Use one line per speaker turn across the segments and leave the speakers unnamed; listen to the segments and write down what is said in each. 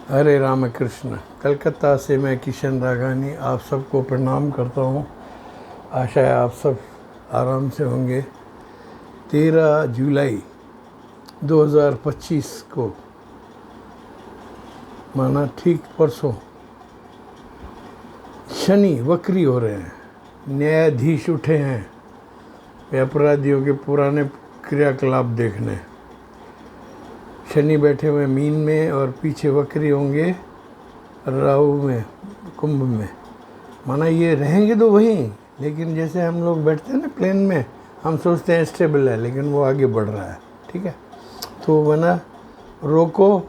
हरे राम कृष्ण। कलकत्ता से मैं किशन राघानी आप सबको प्रणाम करता हूँ। आशा है आप सब आराम से होंगे। 13 जुलाई 2025 को माना ठीक परसों शनि वक्री हो रहे हैं। न्यायाधीश उठे हैं अपराधियों के पुराने क्रियाकलाप देखने। शनि बैठे हुए मीन में और पीछे वक्री होंगे राहु में, कुंभ में। माना ये रहेंगे तो वहीं, लेकिन जैसे हम लोग बैठते हैं ना प्लेन में, हम सोचते हैं स्टेबल है, लेकिन वो आगे बढ़ रहा है। ठीक है, तो वरना रोको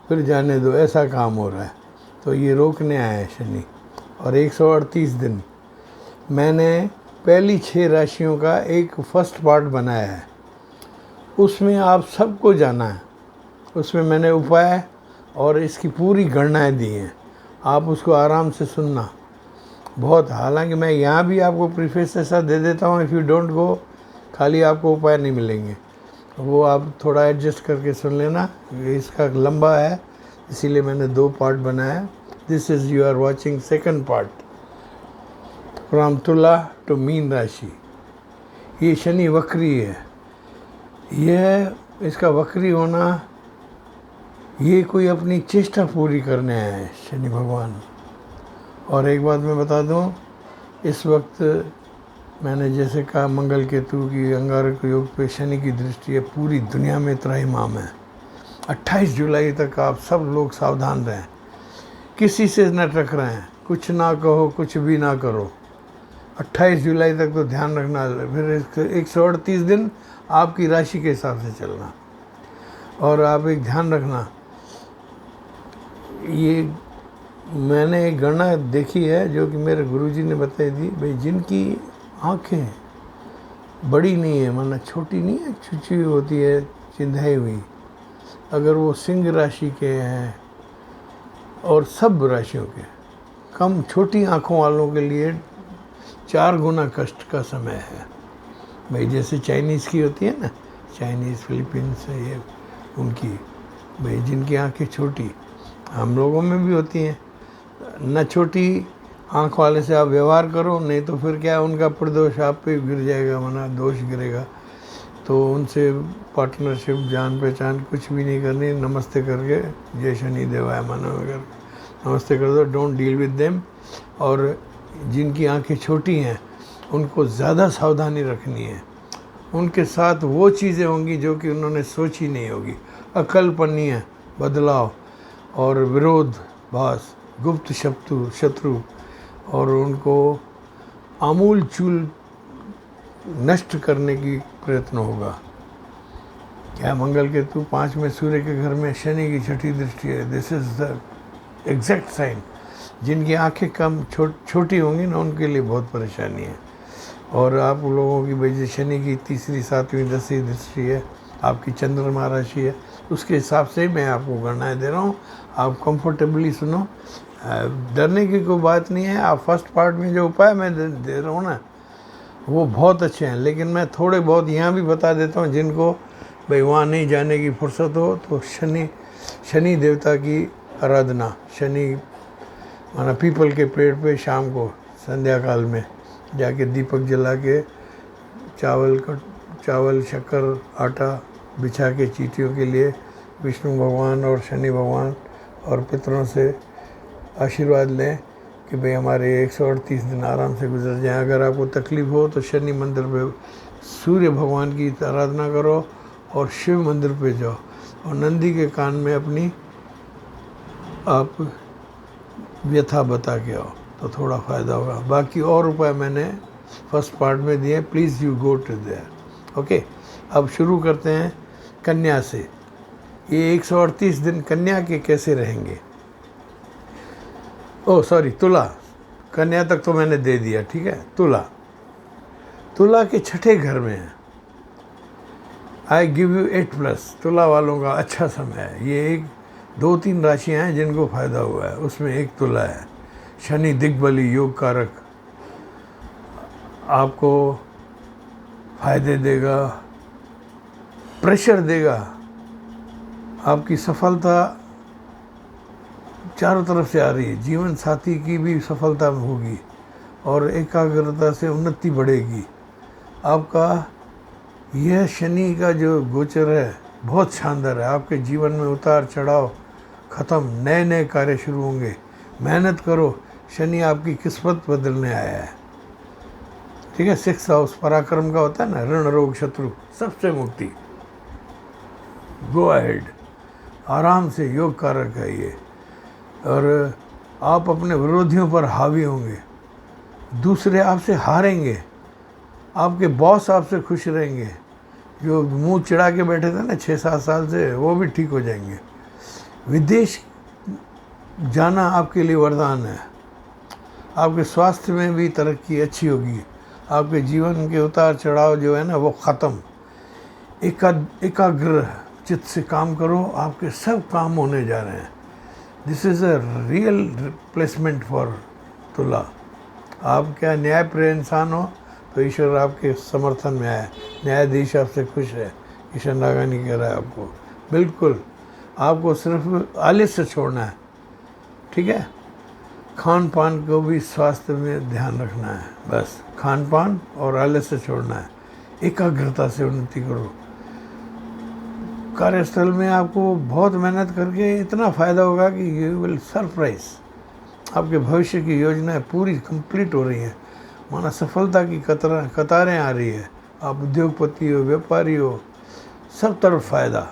फिर जाने दो, ऐसा काम हो रहा है। तो ये रोकने आए हैं शनि। और 138 दिन मैंने पहली 6 राशियों का एक फर्स्ट पार्ट बनाया है, उसमें आप सबको जाना है। उसमें मैंने उपाय और इसकी पूरी गणनाएं दी हैं, आप उसको आराम से सुनना। बहुत, हालांकि मैं यहाँ भी आपको प्रीफेस ऐसा दे देता हूँ, इफ़ यू डोंट गो, खाली आपको उपाय नहीं मिलेंगे, वो आप थोड़ा एडजस्ट करके सुन लेना। इसका लंबा है, इसीलिए मैंने 2 पार्ट बनाया। This is you are watching second part from Tula to Meen rashi. ये शनि वक्री है। यह इसका वक्री होना, ये कोई अपनी चेष्टा पूरी करने आए हैं शनि भगवान। और एक बात मैं बता दूं, इस वक्त मैंने जैसे कहा मंगल केतु की अंगारक योग पे शनि की दृष्टि है, पूरी दुनिया में त्राहिमाम है। 28 जुलाई तक आप सब लोग सावधान रहें, किसी से न टकराएं, कुछ ना कहो, कुछ भी ना करो। 28 जुलाई तक तो ध्यान रखना। फिर 138 दिन आपकी राशि के हिसाब से चलना। और आप एक ध्यान रखना, ये मैंने एक गणना देखी है जो कि मेरे गुरुजी ने बताई थी। भाई जिनकी आँखें बड़ी नहीं है, माना छोटी नहीं है, छुची होती है, चिंधाई हुई, अगर वो सिंह राशि के हैं और सब राशियों के, कम छोटी आँखों वालों के लिए 4 गुना कष्ट का समय है। भाई जैसे चाइनीज़ की होती है ना, चाइनीज़, फिलीपींस है ये उनकी, भाई जिनकी आंखें छोटी, हम लोगों में भी होती हैं। न छोटी आंख वाले से आप व्यवहार करो, नहीं तो फिर क्या, उनका प्रदोष आप पे गिर जाएगा, माना दोष गिरेगा। तो उनसे पार्टनरशिप, जान पहचान कुछ भी नहीं करनी। नमस्ते करके जय शनि देवाय मानो, अगर नमस्ते कर दो, डोंट डील विद देम। और जिनकी आंखें छोटी हैं उनको ज़्यादा सावधानी रखनी है। उनके साथ वो चीज़ें होंगी जो कि उन्होंने सोची नहीं होगी। अकल्पनीय है, बदलाव और विरोध भास, गुप्त शत्रु, और उनको आमूल चूल नष्ट करने की प्रयत्न होगा। क्या मंगल केतु 5 में, सूर्य के घर में शनि की छठी दृष्टि है। This is the exact sign. जिनकी आंखें कम छोटी होंगी ना, उनके लिए बहुत परेशानी है। और आप लोगों की भाई शनि की 3री, 7वीं, 10वीं दृष्टि है, आपकी चंद्रमा राशि है, उसके हिसाब से मैं आपको गणनाएं दे रहा हूँ। आप कंफर्टेबली सुनो, डरने की कोई बात नहीं है। आप फर्स्ट पार्ट में जो उपाय मैं दे रहा हूँ ना, वो बहुत अच्छे हैं, लेकिन मैं थोड़े बहुत यहाँ भी बता देता हूँ जिनको भाई वहाँ नहीं जाने की फुर्सत हो। तो शनि देवता की आराधना, शनि माना पीपल के पेड़ पे शाम को संध्या काल में जाके दीपक जला के चावल शक्कर आटा बिछा के चींटियों के लिए विष्णु भगवान और शनि भगवान और पितरों से आशीर्वाद लें कि भाई हमारे 138 दिन आराम से गुजर जाएं। अगर आपको तकलीफ़ हो तो शनि मंदिर पे सूर्य भगवान की आराधना करो और शिव मंदिर पे जाओ और नंदी के कान में अपनी आप व्यथा बता के आओ, तो थोड़ा फ़ायदा होगा। बाकी और उपाय मैंने फर्स्ट पार्ट में दिए, please you go to there. Okay, अब शुरू करते हैं कन्या से। ये 138 दिन कन्या के कैसे रहेंगे। ओह सॉरी, तुला, कन्या तक तो मैंने दे दिया, ठीक है। तुला के छठे घर में है। I give you 8+। तुला वालों का अच्छा समय है। ये 2-3 राशियाँ हैं जिनको फ़ायदा हुआ है, उसमें एक तुला है। शनि दिग्बली योग कारक आपको फायदे देगा, प्रेशर देगा, आपकी सफलता चारों तरफ से आ रही है। जीवन साथी की भी सफलता होगी और एकाग्रता से उन्नति बढ़ेगी। आपका यह शनि का जो गोचर है बहुत शानदार है। आपके जीवन में उतार चढ़ाव ख़त्म, नए नए कार्य शुरू होंगे। मेहनत करो, शनि आपकी किस्मत बदलने आया है। ठीक है, 6th हाउस पराक्रम का होता है ना, ऋण रोग शत्रु सबसे मुक्ति। गो अहेड, आराम से, योग कारक है ये। और आप अपने विरोधियों पर हावी होंगे, दूसरे आपसे हारेंगे, आपके बॉस आपसे खुश रहेंगे। जो मुंह चिढ़ा के बैठे थे ना 6-7 साल से, वो भी ठीक हो जाएंगे। विदेश जाना आपके लिए वरदान है। आपके स्वास्थ्य में भी तरक्की अच्छी होगी। आपके जीवन के उतार चढ़ाव जो है ना वो ख़त्म। एकाग्र चित्त से काम करो, आपके सब काम होने जा रहे हैं। This is a real replacement for तुला। आप क्या न्यायप्रिय इंसान हो तो ईश्वर आपके समर्थन में है। न्यायाधीश आपसे खुश है। किशन नागानी कह रहा है आपको, बिल्कुल आपको सिर्फ आलस्य छोड़ना है। ठीक है, खान पान को भी स्वास्थ्य में ध्यान रखना है। बस खान पान और आलस्य छोड़ना है। एकाग्रता से उन्नति करो। कार्यस्थल में आपको बहुत मेहनत करके इतना फ़ायदा होगा कि यू विल सरप्राइज। आपके भविष्य की योजनाएं पूरी कंप्लीट हो रही हैं। माना सफलता की कतारें आ रही है। आप उद्योगपति हो, व्यापारी हो, सब तरफ फ़ायदा।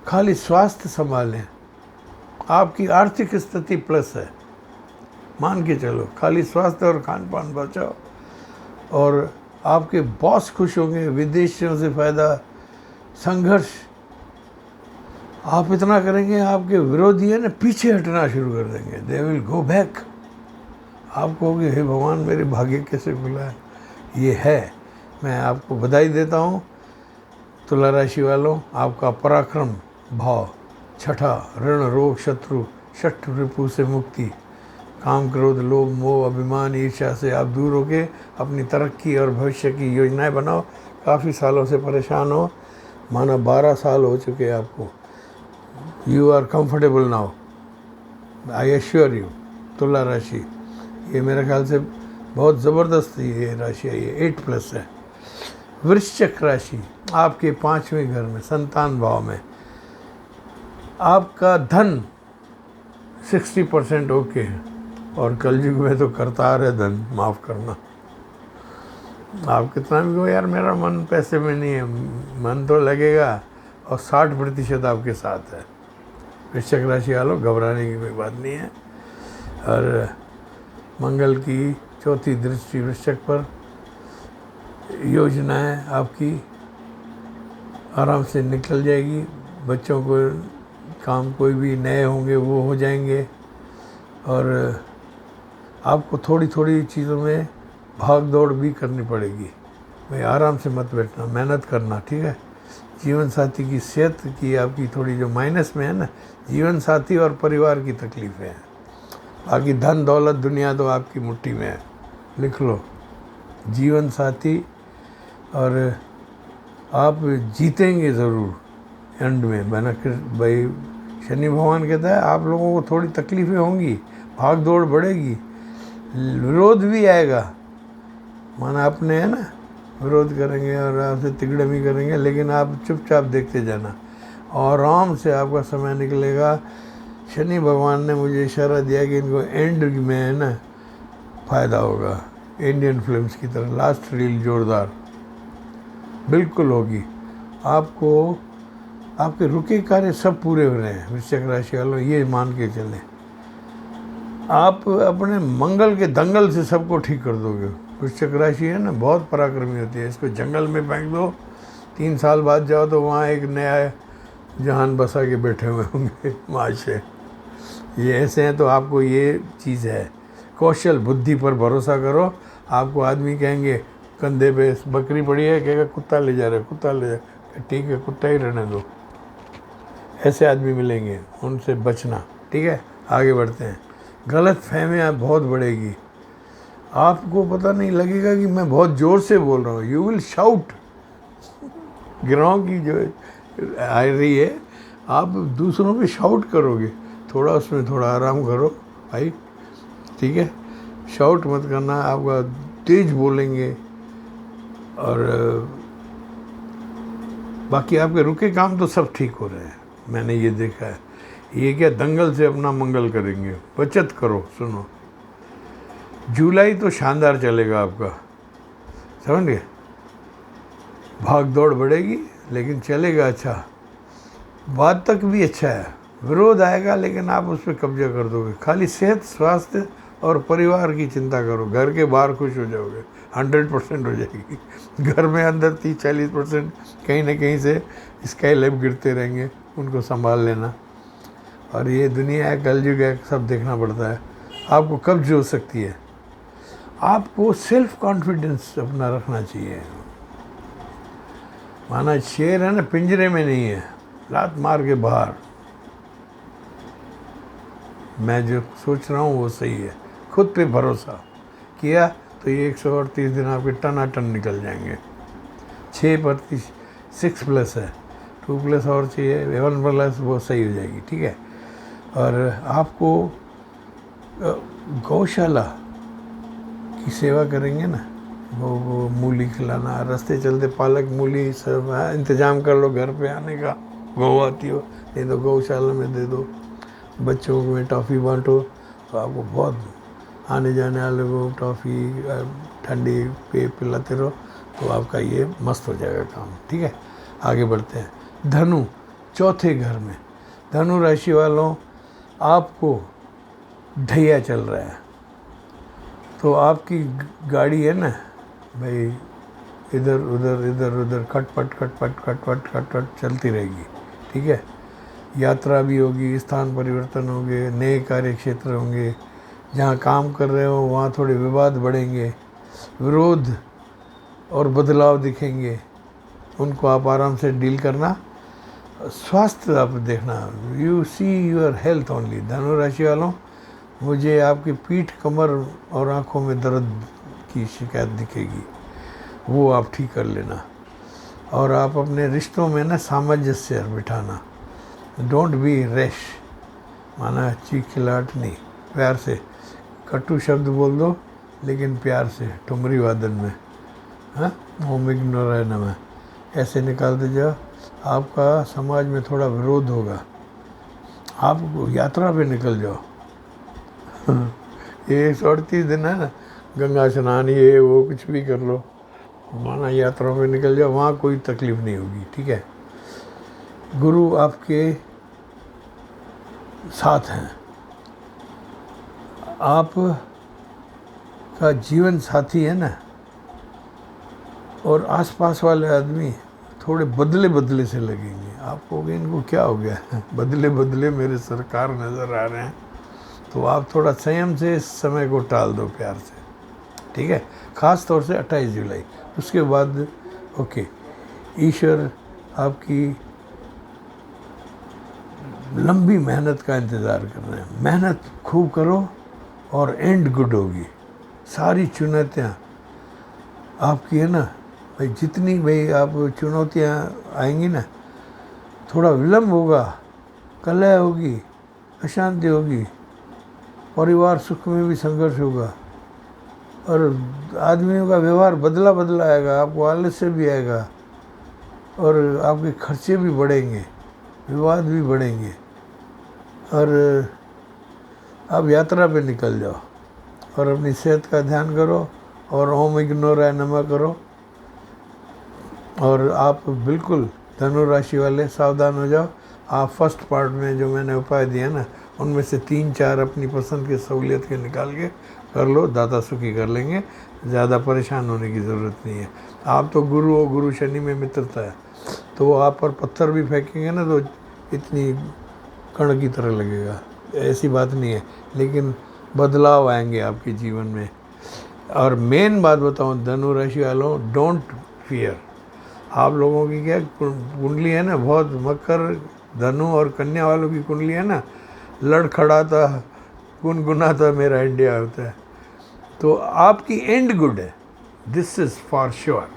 खाली स्वास्थ्य संभालें। आपकी आर्थिक स्थिति प्लस है, मान के चलो। खाली स्वास्थ्य और खान पान बचाओ और आपके बॉस खुश होंगे। विदेशियों से फ़ायदा, संघर्ष आप इतना करेंगे, आपके विरोधी है ना पीछे हटना शुरू कर देंगे। They will go back. आप कहोगे हे भगवान मेरे भाग्य कैसे खुला है। ये है, मैं आपको बधाई देता हूँ। तुला राशि वालों, आपका पराक्रम भाव 6ठा, ऋण रोग शत्रु, 6ठ रिपु से मुक्ति, काम क्रोध लोभ मोह अभिमान ईर्ष्या से आप दूर होके अपनी तरक्की और भविष्य की योजनाएं बनाओ। काफ़ी सालों से परेशान हो, माना 12 साल हो चुके हैं आपको। You are comfortable now, I assure you. Tula राशि ये मेरे ख्याल से बहुत ज़बरदस्त ये राशि है, ये 8+ है। वृश्चिक राशि आपके 5वें घर में, संतान भाव में। आपका धन 60% ओके है और कलयुग में तो करतार है धन, माफ़ करना। आप कितना भी कहो यार मेरा मन पैसे में नहीं है, मन तो लगेगा और 60% आपके साथ है। वृश्चिक राशि वालों, घबराने की कोई बात नहीं है। और मंगल की 4थी दृष्टि वृश्चिक पर, योजनाएं आपकी आराम से निकल जाएगी। बच्चों को काम कोई भी नए होंगे वो हो जाएंगे। और आपको थोड़ी थोड़ी चीज़ों में भाग दौड़ भी करनी पड़ेगी। भाई आराम से मत बैठना, मेहनत करना। ठीक है, जीवन साथी की सेहत की आपकी थोड़ी जो माइनस में है ना, जीवन साथी और परिवार की तकलीफ़ें हैं। बाकी धन दौलत दुनिया तो आपकी मुट्ठी में है। लिख लो, जीवन साथी, और आप जीतेंगे ज़रूर एंड में। भाई शनि भगवान कहता है आप लोगों को थोड़ी तकलीफ़ें होंगी, भाग दौड़ बढ़ेगी, विरोध भी आएगा। माना अपने है ना विरोध करेंगे और आपसे तिगड़मी करेंगे, लेकिन आप चुपचाप देखते जाना और आराम से आपका समय निकलेगा। शनि भगवान ने मुझे इशारा दिया कि इनको एंड में है ना फ़ायदा होगा। इंडियन फिल्म्स की तरह लास्ट रील जोरदार बिल्कुल होगी। आपको आपके रुके कार्य सब पूरे हो रहे हैं। वृश्चिक राशि वालों, ये मान के चलें, आप अपने मंगल के दंगल से सबको ठीक कर दोगे। वृश्चिक राशि है ना बहुत पराक्रमी होती है। इसको जंगल में फेंक दो, 3 साल बाद जाओ तो वहाँ एक नया जहान बसा के बैठे हुए होंगे माशे। ये ऐसे हैं। तो आपको ये चीज़ है, कौशल बुद्धि पर भरोसा करो। आपको आदमी कहेंगे कंधे पे बकरी पड़ी है, कहेगा कुत्ता ले जा रहा है, कुत्ता ले जा, ठीक है कुत्ता ही रहने दो। ऐसे आदमी मिलेंगे, उनसे बचना। ठीक है, आगे बढ़ते हैं। गलत फहमियाँ बहुत बढ़ेगी। आपको पता नहीं लगेगा कि मैं बहुत ज़ोर से बोल रहा हूँ। You will shout. गिरोह की जो आ रही है, आप दूसरों पे शाउट करोगे। थोड़ा उसमें थोड़ा आराम करो भाई, ठीक है। शाउट मत करना, आपका तेज बोलेंगे, और बाकी आपके रुके काम तो सब ठीक हो रहे हैं, मैंने ये देखा है। ये क्या दंगल से अपना मंगल करेंगे, बचत करो। सुनो, जुलाई तो शानदार चलेगा आपका, समझ गए। भाग दौड़ बढ़ेगी लेकिन चलेगा अच्छा, बाद तक भी अच्छा है। विरोध आएगा लेकिन आप उस पर कब्जा कर दोगे। खाली सेहत, स्वास्थ्य और परिवार की चिंता करो, घर के बाहर खुश हो जाओगे, 100% हो जाएगी। घर में अंदर 30-40% कहीं ना कहीं से स्काई लैब गिरते रहेंगे, उनको संभाल लेना। और ये दुनिया है, कलयुग है, सब देखना पड़ता है। आपको कब्ज हो सकती है, आपको सेल्फ कॉन्फिडेंस अपना रखना चाहिए। माना शेर है ना, पिंजरे में नहीं है, लात मार के बाहर। मैं जो सोच रहा हूँ वो सही है, खुद पे भरोसा किया तो ये 138 दिन आपके टनाटन निकल जाएंगे। 6+, है, 2+ और चाहिए, 1+, वो सही हो जाएगी, ठीक है। और आपको गौशाला की सेवा करेंगे ना, वो मूली खिलाना, रास्ते चलते पालक मूली सब इंतज़ाम कर लो घर पे आने का। गौ आती हो नहीं तो गौशाला में दे दो, बच्चों में टॉफ़ी बांटो, तो आपको बहुत आने जाने वाले को टॉफ़ी ठंडी पे पिलाते रहो, तो आपका ये मस्त हो जाएगा काम, ठीक है। आगे बढ़ते हैं। धनु, चौथे घर में। धनु राशि वालों, आपको ढैया चल रहा है, तो आपकी गाड़ी है ना भाई, इधर उधर खटपट चलती रहेगी, ठीक है। यात्रा भी होगी, स्थान परिवर्तन होंगे, नए कार्य क्षेत्र होंगे, जहाँ काम कर रहे हो वहाँ थोड़े विवाद बढ़ेंगे, विरोध और बदलाव दिखेंगे, उनको आप आराम से डील करना। स्वास्थ्य आप देखना, you see your health only. धनु राशि वालों, मुझे आपकी पीठ, कमर और आँखों में दर्द की शिकायत दिखेगी, वो आप ठीक कर लेना। और आप अपने रिश्तों में ना सामंजस्य बिठाना, डोंट बी रैश, माना चीख खिलाट नहीं, प्यार से कटु शब्द बोल दो लेकिन प्यार से, ठुमरी वादन में, हाँ, ओम इग्नोराय नमः ऐसे निकालते जाओ। आपका समाज में थोड़ा विरोध होगा, आप यात्रा पे निकल जाओ। ये 138 दिन है ना, गंगा स्नान ये वो कुछ भी कर लो, माना यात्रा पे निकल जाओ, वहाँ कोई तकलीफ नहीं होगी, ठीक है। गुरु आपके साथ हैं, आप का जीवन साथी है ना, और आसपास वाले आदमी थोड़े बदले से लगेंगे। आप कहोगे इनको क्या हो गया, बदले मेरे सरकार नज़र आ रहे हैं। तो आप थोड़ा संयम से इस समय को टाल दो, प्यार से, ठीक है। ख़ास तौर से 28 जुलाई, उसके बाद ओके। ईश्वर आपकी लंबी मेहनत का इंतज़ार कर रहे हैं। मेहनत खूब करो और एंड गुड होगी। सारी चुनौतियाँ आपकी है ना भाई, जितनी भाई आप चुनौतियाँ आएंगी ना, थोड़ा विलम्ब होगा, कलह होगी, अशांति होगी, परिवार सुख में भी संघर्ष होगा, और आदमियों का व्यवहार बदला आएगा, आपको आलस्य भी आएगा, और आपके खर्चे भी बढ़ेंगे, विवाद भी बढ़ेंगे। और आप यात्रा पे निकल जाओ और अपनी सेहत का ध्यान करो और ओम इग्नोराय नमः करो। और आप बिल्कुल धनु राशि वाले सावधान हो जाओ। आप फर्स्ट पार्ट में जो मैंने उपाय दिए ना, उनमें से 3-4 अपनी पसंद के सहूलियत के निकाल के कर लो, दाता सुखी कर लेंगे, ज़्यादा परेशान होने की ज़रूरत नहीं है। आप तो गुरु हो, गुरु शनि में मित्रता है, तो वो आप पर पत्थर भी फेंकेंगे ना तो इतनी कण की तरह लगेगा, ऐसी बात नहीं है, लेकिन बदलाव आएंगे आपके जीवन में। और मेन बात बताऊं धनु राशि वालों, डोंट फियर। आप लोगों की क्या कुंडली है ना, बहुत मकर, धनु और कन्या वालों की कुंडली है ना, लड़खड़ाता गुनगुनाता मेरा इंडिया होता है। तो आपकी एंड गुड है, दिस इज़ फॉर श्योर।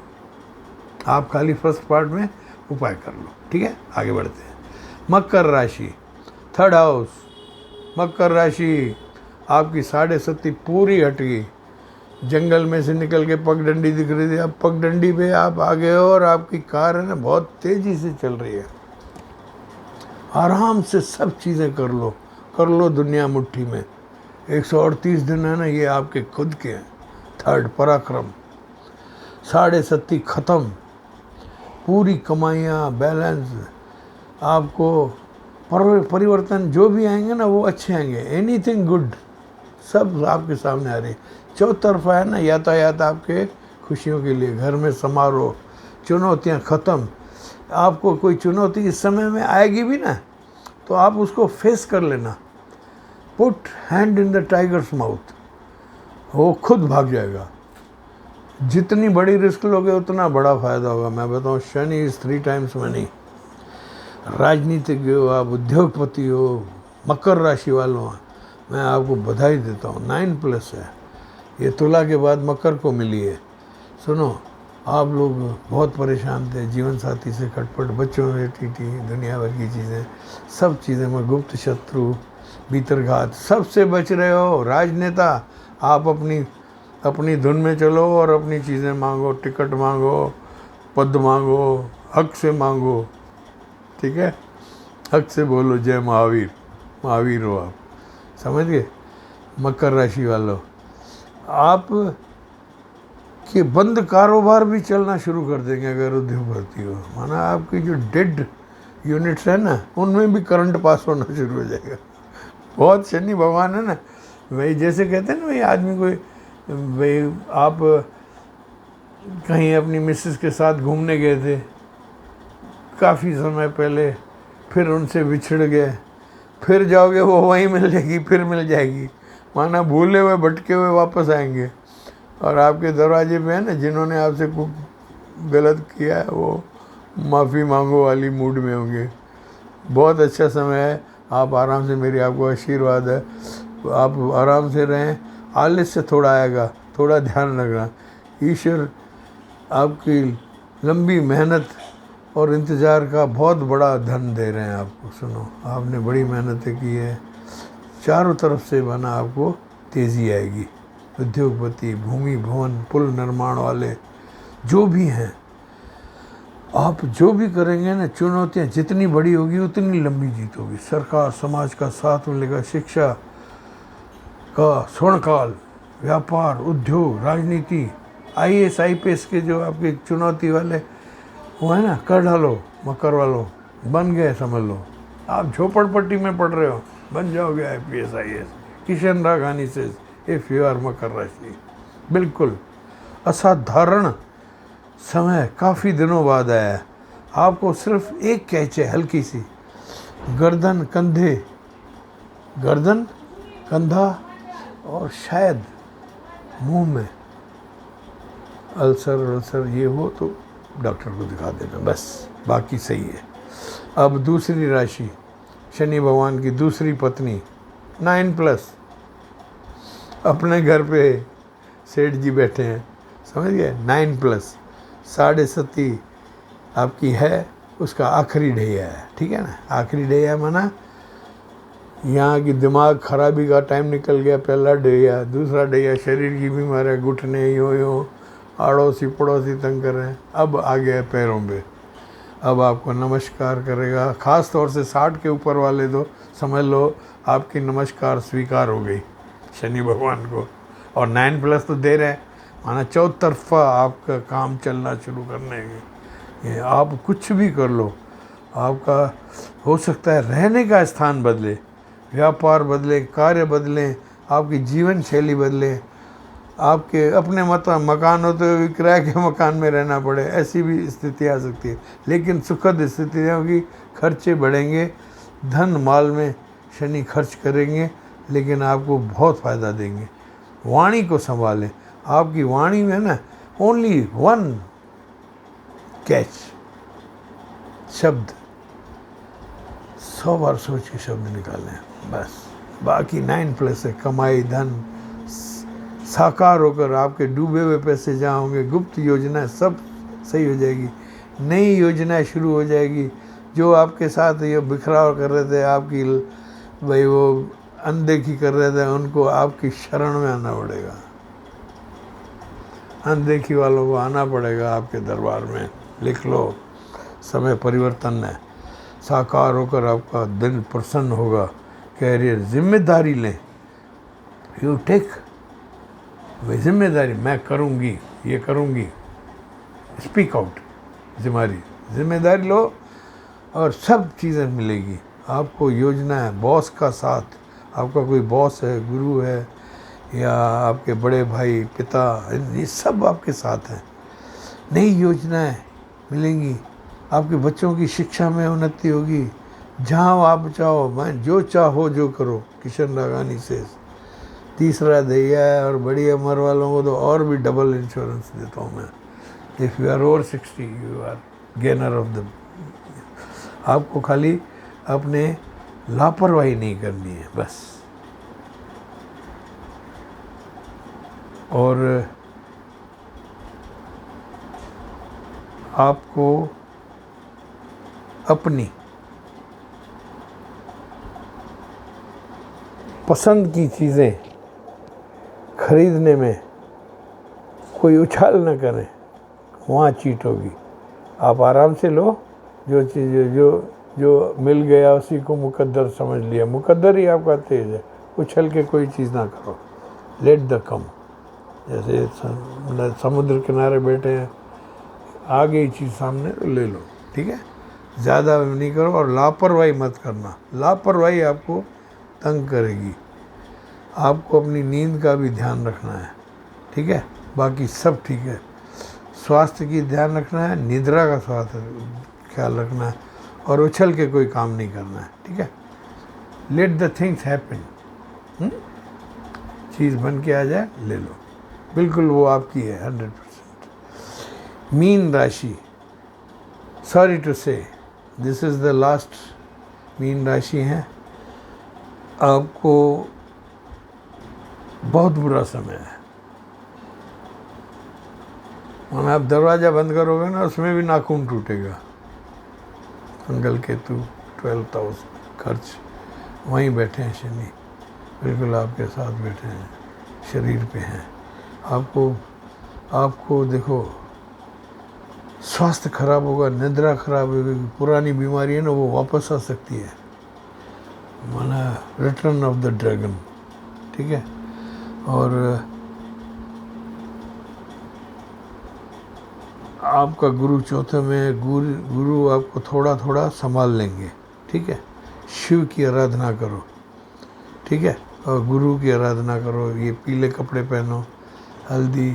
आप खाली फर्स्ट पार्ट में उपाय कर लो, ठीक है। आगे बढ़ते हैं। मकर राशि, 3rd हाउस, मकर राशि आपकी 7.5 पूरी हट गई। जंगल में से निकल के पगडंडी दिख रही थी, अब पगडंडी पे आप आ गए हो और आपकी कार है ना बहुत तेज़ी से चल रही है। आराम से सब चीज़ें कर लो दुनिया मुट्ठी में। 138 दिन है ना, ये आपके खुद के हैं। थर्ड पराक्रम 7.5 ख़त्म, पूरी कमाइयाँ बैलेंस। आपको परिवर्तन जो भी आएंगे ना वो अच्छे आएंगे, एनीथिंग गुड सब आपके सामने आ रही। चौतरफा है ना यातायात आपके खुशियों के लिए, घर में समारोह, चुनौतियाँ ख़त्म। आपको कोई चुनौती इस समय में आएगी भी ना तो आप उसको फेस कर लेना। Put hand in the tigers mouth, वो खुद भाग जाएगा। जितनी बड़ी रिस्क लोगे उतना बड़ा फ़ायदा होगा। मैं बताऊँ, शनि इज़ 3 टाइम्स मनी। राजनीतिज्ञ हो आप, उद्योगपति हो, मकर राशि वालों, मैं आपको बधाई देता हूँ। 9+ है ये, तुला के बाद मकर को मिली है। सुनो, आप लोग बहुत परेशान थे, जीवन साथी से खटपट, बच्चों में टीटी, दुनिया भर की चीज़ें, सब चीज़ें में गुप्त शत्रु, भीतरघात, सबसे बच रहे हो। राजनेता आप अपनी धुन में चलो और अपनी चीज़ें मांगो, टिकट मांगो, पद मांगो, हक से मांगो, ठीक है। हक से बोलो जय महावीर, महावीर हो आप, समझ गए। मकर राशि वालों, आप कि बंद कारोबार भी चलना शुरू कर देंगे अगर उद्योगपति हो। माना आपकी जो डेड यूनिट्स है ना उनमें भी करंट पास होना शुरू हो जाएगा। बहुत शनि भगवान है ना, वही जैसे कहते हैं ना, भाई आदमी कोई, भाई आप कहीं अपनी मिसेस के साथ घूमने गए थे काफ़ी समय पहले, फिर उनसे बिछड़ गए, फिर जाओगे वो वहीं मिल जाएगी, फिर मिल जाएगी। माना भूले हुए भटके हुए वापस आएंगे और आपके दरवाजे पे है ना, जिन्होंने आपसे कुछ गलत किया है वो माफ़ी मांगो वाली मूड में होंगे। बहुत अच्छा समय है, आप आराम से, मेरी आपको आशीर्वाद है, आप आराम से रहें। आलस से थोड़ा आएगा, थोड़ा ध्यान रखना। ईश्वर आपकी लंबी मेहनत और इंतज़ार का बहुत बड़ा धन दे रहे हैं आपको। सुनो, आपने बड़ी मेहनतें की है, चारों तरफ से बना आपको तेज़ी आएगी। उद्योगपति, भूमि भवन, पुल निर्माण वाले जो भी हैं, आप जो भी करेंगे ना, चुनौतियाँ जितनी बड़ी होगी उतनी लंबी जीत होगी। सरकार समाज का साथ मिलेगा, शिक्षा का स्वर्णकाल, व्यापार, उद्योग, राजनीति, IAS IPS के जो आपके चुनौती वाले वो है ना, कर डालो। मकर वालों बन गए, समझ लो। आप झोपड़पट्टी में पढ़ रहे हो, बन जाओगे IPS IAS। किशन राघानी से इफ़ यू आर मकर राशि, बिल्कुल असाधारण समय काफ़ी दिनों बाद आया है। आपको सिर्फ एक कैच है, हल्की सी, गर्दन कंधा और शायद मुंह में अल्सर ये हो तो डॉक्टर को दिखा देना, बस, बाकी सही है। अब दूसरी राशि, शनि भगवान की दूसरी पत्नी, 9+, अपने घर पे सेठ जी बैठे हैं, समझ गए। 9+, 7.5 आपकी है, उसका आखिरी ढैया है, ठीक है ना। आखिरी ढैया माना यहाँ की दिमाग खराबी का टाइम निकल गया, पहला ढैया। दूसरा ढैया शरीर की बीमारी, घुटने यूँ अड़ोसी पड़ोसी तंग कर रहे हैं। अब आ गया पैरों पे, अब आपको नमस्कार करेगा। ख़ास तौर से 60 के ऊपर वाले तो समझ लो आपकी नमस्कार स्वीकार हो गई शनि भगवान को। और 9+ तो दे रहे हैं, माना चौतरफा आपका काम चलना शुरू करने के। आप कुछ भी कर लो, आपका हो सकता है रहने का स्थान बदले, व्यापार बदले, कार्य बदलें, आपकी जीवन शैली बदले, आपके अपने मकान होते हुए किराए के मकान में रहना पड़े, ऐसी भी स्थिति आ सकती है। लेकिन सुखद स्थितियाँ होगी, खर्चे बढ़ेंगे, धन माल में शनि खर्च करेंगे, लेकिन आपको बहुत फ़ायदा देंगे। वाणी को संभालें, आपकी वाणी में ना ओनली 1 कैच, शब्द 100 बार सोच के शब्द निकालें, बस। बाकी 9+ है, कमाई, धन साकार होकर आपके डूबे हुए पैसे जहाँ होंगे, गुप्त योजनाएं सब सही हो जाएगी। नई योजनाएं शुरू हो जाएगी। जो आपके साथ ये बिखराव कर रहे थे, आपकी भाई वो अनदेखी कर रहे थे उनको आपकी शरण में आना पड़ेगा। अनदेखी वालों को आना पड़ेगा आपके दरबार में। लिख लो, समय परिवर्तन है, साकार होकर आपका दिल प्रसन्न होगा। कैरियर जिम्मेदारी लें, यू टेक वही जिम्मेदारी, मैं करूँगी, ये करूँगी, स्पीक आउट, जिम्मेदारी लो और सब चीज़ें मिलेगी आपको। योजना है, बॉस का साथ, आपका कोई बॉस है, गुरु है या आपके बड़े भाई, पिता, ये सब आपके साथ हैं। नई योजनाएं मिलेंगी, आपके बच्चों की शिक्षा में उन्नति होगी। जहाँ आप चाहो, मैं जो चाहो जो करो, किशन रागानी से। तीसरा दैया है, और बड़ी उम्र वालों को तो और भी डबल इंश्योरेंस देता हूँ मैं। If you are over 60 you are gainer of the. आपको खाली अपने लापरवाही नहीं करनी है बस। और आपको अपनी पसंद की चीज़ें खरीदने में कोई उछाल न करें, वहाँ चीट होगी। आप आराम से लो, जो चीज़ जो मिल गया उसी को मुकद्दर समझ लिया। मुकद्दर ही आपका तेज है, उछल के कोई चीज़ ना करो। लेट द कम। जैसे समुद्र किनारे बैठे हैं, आ गई चीज़ सामने तो ले लो, ठीक है। ज़्यादा नहीं करो और लापरवाही मत करना। लापरवाही आपको तंग करेगी। आपको अपनी नींद का भी ध्यान रखना है, ठीक है। बाकी सब ठीक है। स्वास्थ्य की ध्यान रखना है, निद्रा का स्वास्थ्य ख्याल रखना है, और उछल के कोई काम नहीं करना है, ठीक है। Let the things happen. चीज़ बन के आ जाए, ले लो, बिल्कुल वो आपकी है 100%। मीन राशि, सॉरी टू से this is the last mean राशि है। आपको बहुत बुरा समय है। माना आप दरवाज़ा बंद करोगे ना, उसमें भी नाखून टूटेगा। मंगल केतु 12th हाउस, खर्च, वहीं बैठे हैं शनि, बिल्कुल आपके साथ बैठे हैं, शरीर पे हैं। आपको देखो, स्वास्थ्य खराब होगा, निद्रा खराब होगी, पुरानी बीमारी है ना वो वापस आ सकती है। माना रिटर्न ऑफ द ड्रैगन, ठीक है। और आपका गुरु चौथे में, गुरु आपको थोड़ा थोड़ा संभाल लेंगे, ठीक है। शिव की आराधना करो, ठीक है, और गुरु की आराधना करो। ये पीले कपड़े पहनो, हल्दी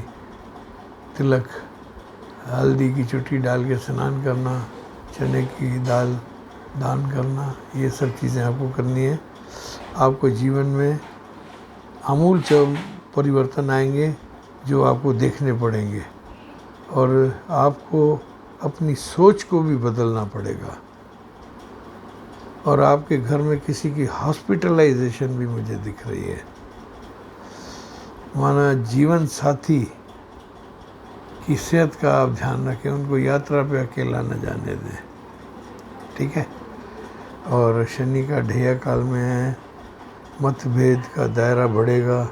तिलक, हल्दी की चुट्टी डाल के स्नान करना, चने की दाल दान करना, ये सब चीज़ें आपको करनी है। आपको जीवन में आमूल परिवर्तन आएंगे जो आपको देखने पड़ेंगे, और आपको अपनी सोच को भी बदलना पड़ेगा। और आपके घर में किसी की हॉस्पिटलाइजेशन भी मुझे दिख रही है। माना जीवन साथी की सेहत का आप ध्यान रखें, उनको यात्रा पे अकेला न जाने दें, ठीक है। और शनि का ढैया काल में है, मतभेद का दायरा बढ़ेगा,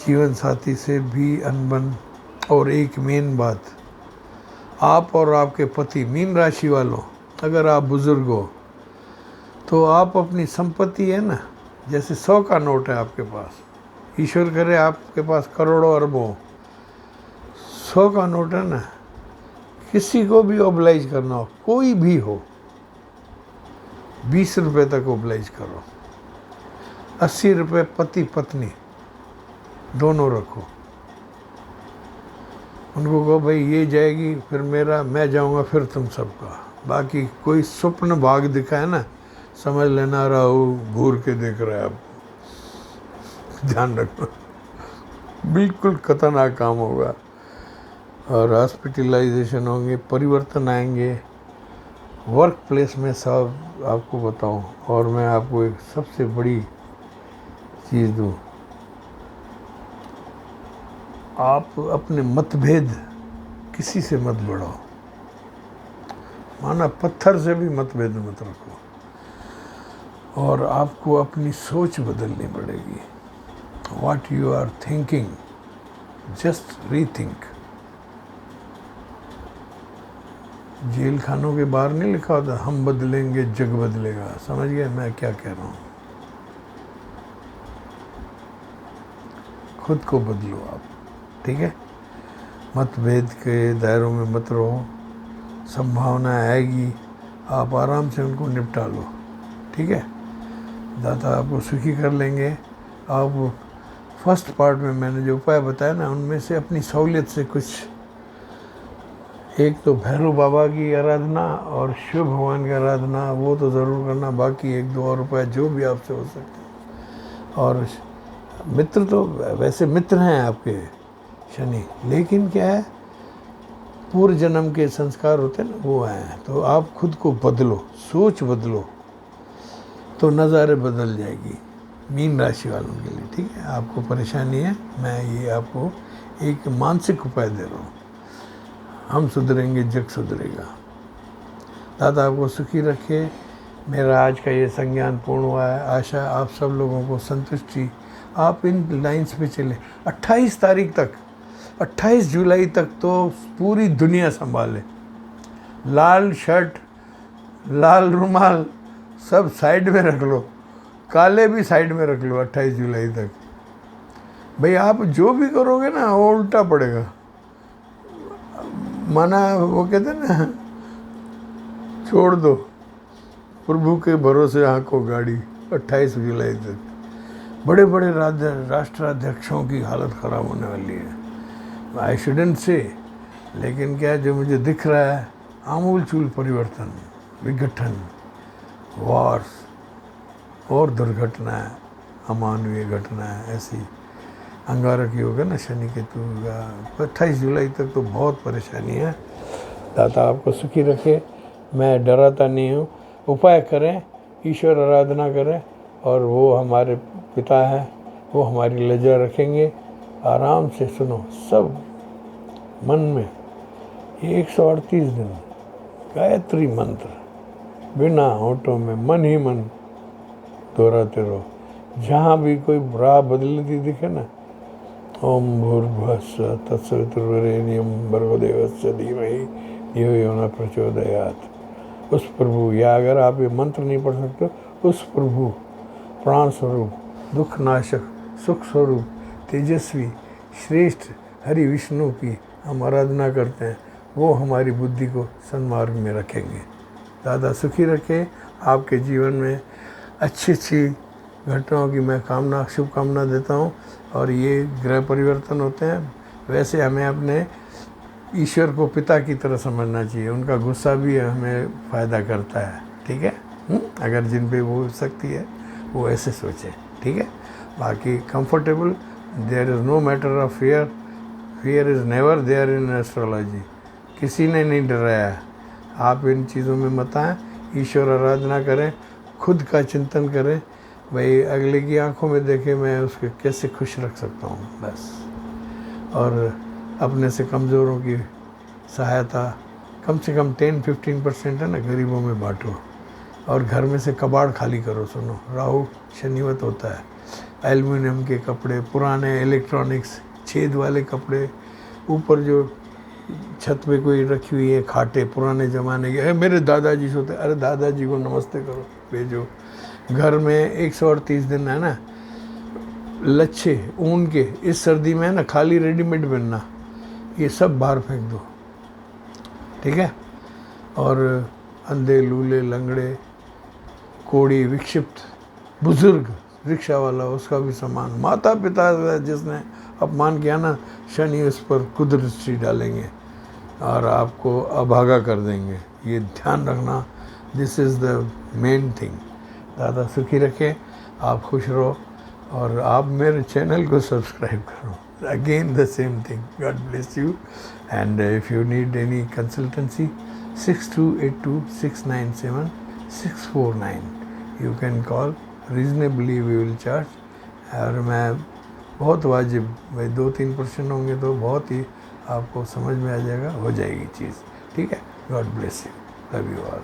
जीवन साथी से भी अनबन। और एक मेन बात, आप और आपके पति, मीन राशि वालों, अगर आप बुज़ुर्ग हो तो आप अपनी संपत्ति है ना, जैसे 100 का नोट है आपके पास, ईश्वर करे आपके पास करोड़ों अरबों, 100 का नोट है ना, किसी को भी ओबलाइज करना हो, कोई भी हो, 20 रुपये तक ओबलाइज करो। 80 रुपये पति पत्नी दोनों रखो। उनको कहो भाई ये जाएगी फिर मेरा, मैं जाऊंगा फिर तुम सबका। बाकी कोई स्वप्न भाग दिखा है ना, समझ लेना राहु घूर के देख रहा है आपको। ध्यान रखना, बिल्कुल खतरनाक काम होगा। और हॉस्पिटलाइजेशन होंगे, परिवर्तन आएंगे वर्क प्लेस में, सब आपको बताऊं। और मैं आपको एक सबसे बड़ी चीज़ दूं, आप अपने मतभेद किसी से मत बढ़ाओ। माना पत्थर से भी मतभेद मत रखो। और आपको अपनी सोच बदलनी पड़ेगी। What you are thinking, just rethink. जेल खानों के बाहर नहीं लिखा होता हम बदलेंगे जग बदलेगा। समझ गए मैं क्या कह रहा हूँ? खुद को बदलो आप, ठीक है? मतभेद के दायरों में मत रहो। संभावना आएगी, आप आराम से उनको निपटा लो, ठीक है? दाता आपको सुखी कर लेंगे। आप फर्स्ट पार्ट में मैंने जो उपाय बताया ना, उनमें से अपनी सहूलियत से कुछ, एक तो भैरव बाबा की आराधना और शिव भगवान की आराधना, वो तो ज़रूर करना। बाकी एक दो और उपाय जो भी आपसे हो सकते। और मित्र तो वैसे मित्र हैं आपके शनि, लेकिन क्या है, पूर्व जन्म के संस्कार होते हैं ना, वो हैं। तो आप खुद को बदलो, सोच बदलो, तो नज़ारे बदल जाएगी मीन राशि वालों के लिए, ठीक है? आपको परेशानी है, मैं ये आपको एक मानसिक उपाय दे रहा हूँ। हम सुधरेंगे जग सुधरेगा। दादा आपको सुखी रखे। मेरा आज का ये संज्ञान पूर्ण हुआ है। आशा आप सब लोगों को संतुष्टि। आप इन लाइन्स पे चले। 28 तारीख तक, 28 जुलाई तक तो पूरी दुनिया संभाले। लाल शर्ट, लाल रुमाल सब साइड में रख लो, काले भी साइड में रख लो 28 जुलाई तक। भाई आप जो भी करोगे ना वो उल्टा पड़ेगा। माना वो कहते हैं ना, छोड़ दो प्रभु के भरोसे आंखों गाड़ी। 28 जुलाई तक बड़े बड़े राष्ट्राध्यक्षों की हालत ख़राब होने वाली है। आई शुडंट से, लेकिन क्या जो मुझे दिख रहा है, आमूल चूल परिवर्तन, विघटन, वॉर्स और दुर्घटनाएं, अमानवीय घटनाएं ऐसी। अंगारक योग है ना शनि केतु का। 28 जुलाई तक तो बहुत परेशानी है। दाता आपको सुखी रखे। मैं डराता नहीं हूँ। उपाय करें, ईश्वर आराधना करें, और वो हमारे पिता हैं, वो हमारी लज्जा रखेंगे। आराम से सुनो, सब मन में 138 दिन गायत्री मंत्र बिना होठों में मन ही मन दोहराते रहो। जहाँ भी कोई राह बदलती दिखे ना, ओम भूर्भुवस्सुः तत्सवितुर्वरेण्यं भर्गो देवस्य धीमहि धियो यो न प्रचोदयात्। उस प्रभु, या अगर आप ये मंत्र नहीं पढ़ सकते, उस प्रभु प्राण स्वरूप, दुख नाशक, सुख स्वरूप, तेजस्वी, श्रेष्ठ हरि विष्णु की हम आराधना करते हैं। वो हमारी बुद्धि को सन्मार्ग में रखेंगे। दादा सुखी रखे। आपके जीवन में अच्छी अच्छी घटनाओं की मैं शुभकामना देता हूँ। और ये ग्रह परिवर्तन होते हैं, वैसे हमें अपने ईश्वर को पिता की तरह समझना चाहिए। उनका गुस्सा भी हमें फ़ायदा करता है, ठीक है? अगर जिन पे वो शक्ति है वो ऐसे सोचें, ठीक है? बाकी comfortable, there is no matter of fear, fear is never there in astrology. किसी ने नहीं डराया है। आप इन चीज़ों में मत आएँ। ईश्वर आराधना करें, खुद का चिंतन करें। भाई अगले की आंखों में देखे मैं उसको कैसे खुश रख सकता हूँ, बस। और अपने से कमज़ोरों की सहायता कम से कम 10-15% है ना, गरीबों में बांटो। और घर में से कबाड़ खाली करो। सुनो, राहु शनिवत होता है। एल्युमिनियम के कपड़े, पुराने इलेक्ट्रॉनिक्स, छेद वाले कपड़े, ऊपर जो छत पे कोई रखी हुई है खाटे पुराने ज़माने के, मेरे दादाजी सोते, अरे दादाजी को नमस्ते करो, भेजो। घर में 138 दिन है ना, लच्छे ऊन के, इस सर्दी में है ना, खाली रेडीमेड बनना, ये सब बाहर फेंक दो, ठीक है? और अंधे, लूले, लंगड़े, कोड़ी, विक्षिप्त, बुजुर्ग, रिक्शा वाला, उसका भी सामान, माता पिता जिसने अपमान किया ना, शनि उस पर कुदृष्टि डालेंगे और आपको अभागा कर देंगे। ये ध्यान रखना। This is the main thing. दादा सुखी रखे, आप खुश रहो, और आप मेरे चैनल को सब्सक्राइब करो। Again the same thing. God bless you. And if you need any consultancy, 6282697649 you can call. Reasonably we will charge. और मैं बहुत वाजिब, भाई 2-3% होंगे तो बहुत ही आपको समझ में आ जाएगा, हो जाएगी चीज़, ठीक है? God bless you, love you all.